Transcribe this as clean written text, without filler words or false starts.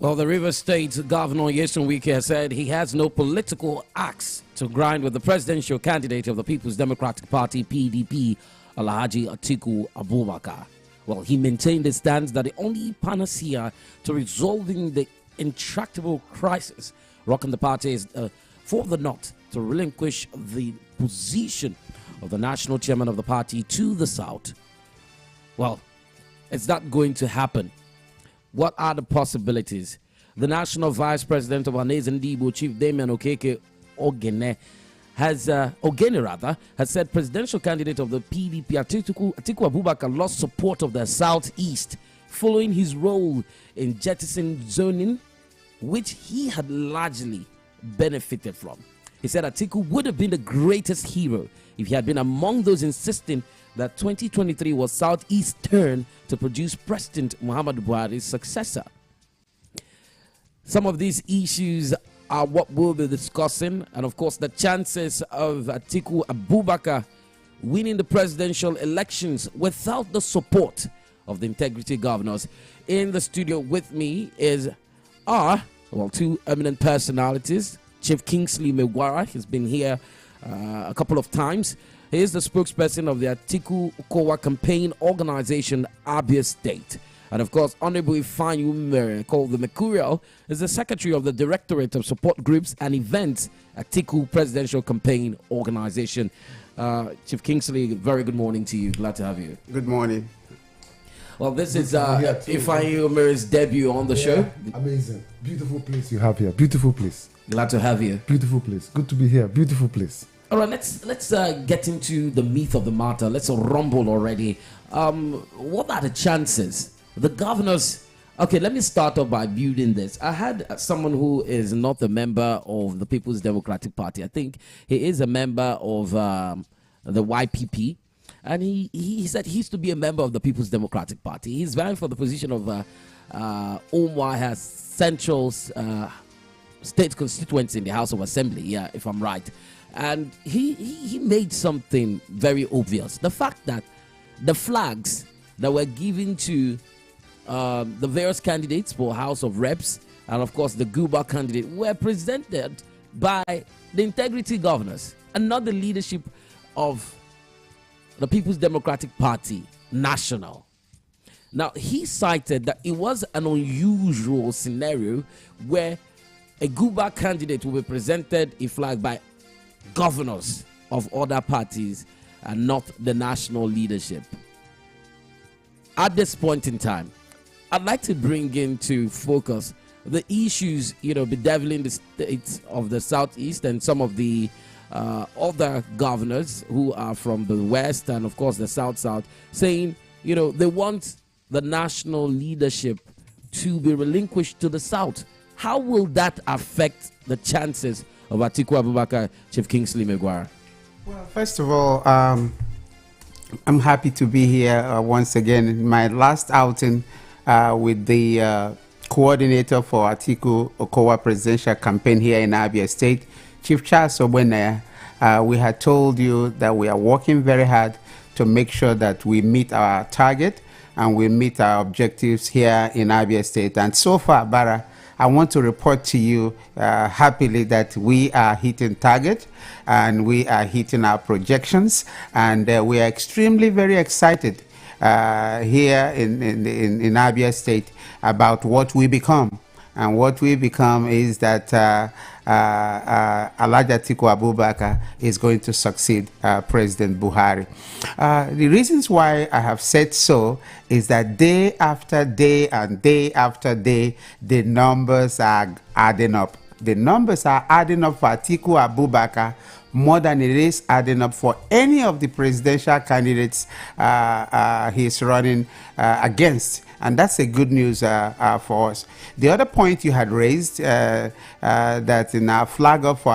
Well, the Rivers State Governor Nyesom Wike has said he has no political axe to grind with the presidential candidate of the People's Democratic Party, PDP, Alhaji Atiku Abubakar. Well, he maintained his stance that the only panacea to resolving the intractable crisis rocking the party is for the North to relinquish the position of the national chairman of the party to the South. Well, it's not going to happen. What are the possibilities? The national vice president of Anezen Dibo, Chief Damian Okeke Ogene, has said presidential candidate of the PDP, Atiku Abubakar, lost support of the Southeast following his role in jettison zoning, which he had largely benefited from. He said Atiku would have been the greatest hero if he had been among those insisting that 2023 was Southeast's turn to produce President Muhammadu Buhari's successor. Some of these issues are what we'll be discussing, and of course the chances of Atiku Abubakar winning the presidential elections without the support of the integrity governors. In the studio with me are two eminent personalities. Chief Kingsley Megwara has been here a couple of times. He is the spokesperson of the Atiku Okowa campaign organization, Abia State. And of course, Honorable Ifanyu Mere, called the Mercurial, is the secretary of the Directorate of Support Groups and Events, Atiku Presidential Campaign Organization. Chief Kingsley, very good morning to you. Glad to have you. Good morning. Well, this is Ifanyu Mere's debut on the show. Amazing. Beautiful place you have here. Beautiful place. Glad to have you. Beautiful place. Good to be here. Beautiful place. All right, let's get into the meat of the matter. Let's rumble already. What are the chances? The governors. Okay, let me start off by building this. I had someone who is not a member of the People's Democratic Party. I think he is a member of the YPP. And he said he used to be a member of the People's Democratic Party. He's vying for the position of Umuahia Central State Constituency in the House of Assembly, yeah, if I'm right. And he made something very obvious. The fact that the flags that were given to the various candidates for House of Reps and, of course, the Guba candidate were presented by the integrity governors and not the leadership of the People's Democratic Party National. Now, he cited that it was an unusual scenario where a Guba candidate will be presented a flag by governors of other parties and not the national leadership. At this point in time, I'd like to bring into focus the issues, bedeviling the states of the Southeast and some of the other governors who are from the West and, of course, the South, saying, they want the national leadership to be relinquished to the South. How will that affect the chances of Atiku Abubakar, Chief Kingsley Megwara? Well, first of all, I'm happy to be here once again in my last outing with the coordinator for Atiku Okowa presidential campaign here in Abia State, Chief Charles Obwenaya. We had told you that we are working very hard to make sure that we meet our target and we meet our objectives here in Abia State. And so far, Bara, I want to report to you happily that we are hitting target and we are hitting our projections, and we are extremely very excited here in Abia State about what we become. And what we become is that Alhaji Atiku Abubakar is going to succeed President Buhari. The reasons why I have said so is that day after day and day after day, the numbers are adding up. The numbers are adding up for Atiku Abubakar more than it is adding up for any of the presidential candidates he's running against. And that's a good news for us. The other point you had raised, that in our flag up for